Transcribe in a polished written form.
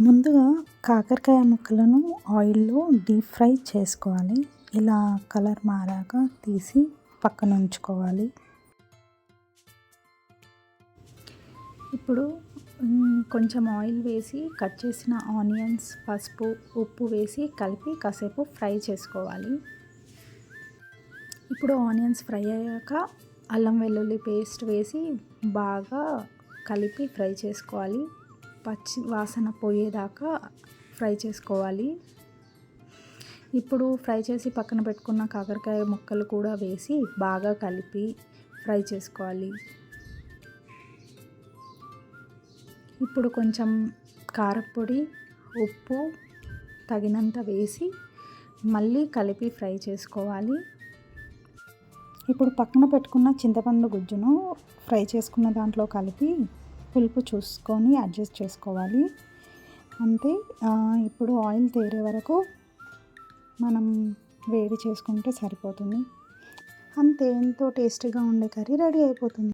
ముందుగా కాకరకాయ ముక్కలను ఆయిల్లో డీప్ ఫ్రై చేసుకోవాలి. ఇలా కలర్ మారాక తీసి పక్కన ఉంచుకోవాలి. ఇప్పుడు కొంచెం ఆయిల్ వేసి కట్ చేసిన ఆనియన్స్, పసుపు, ఉప్పు వేసి కలిపి కాసేపు ఫ్రై చేసుకోవాలి. ఇప్పుడు ఆనియన్స్ ఫ్రై అయ్యాక అల్లం వెల్లుల్లి పేస్ట్ వేసి బాగా కలిపి ఫ్రై చేసుకోవాలి. పచ్చి వాసన పోయేదాకా ఫ్రై చేసుకోవాలి. ఇప్పుడు ఫ్రై చేసి పక్కన పెట్టుకున్న కాకరకాయ ముక్కలు కూడా వేసి బాగా కలిపి ఫ్రై చేసుకోవాలి. ఇప్పుడు కొంచెం కారపొడి, ఉప్పు తగినంత వేసి మళ్ళీ కలిపి ఫ్రై చేసుకోవాలి. ఇప్పుడు పక్కన పెట్టుకున్న చింతపండు గుజ్జును ఫ్రై చేసుకున్న దాంట్లో కలిపి పులుపు చూసుకొని అడ్జస్ట్ చేసుకోవాలి. అంతే. ఇప్పుడు ఆయిల్ తేరే వరకు మనం వేడి చేసుకుంటే సరిపోతుంది. అంతే, ఎంతో టేస్టీగా ఉండే కర్రీ రెడీ అయిపోతుంది.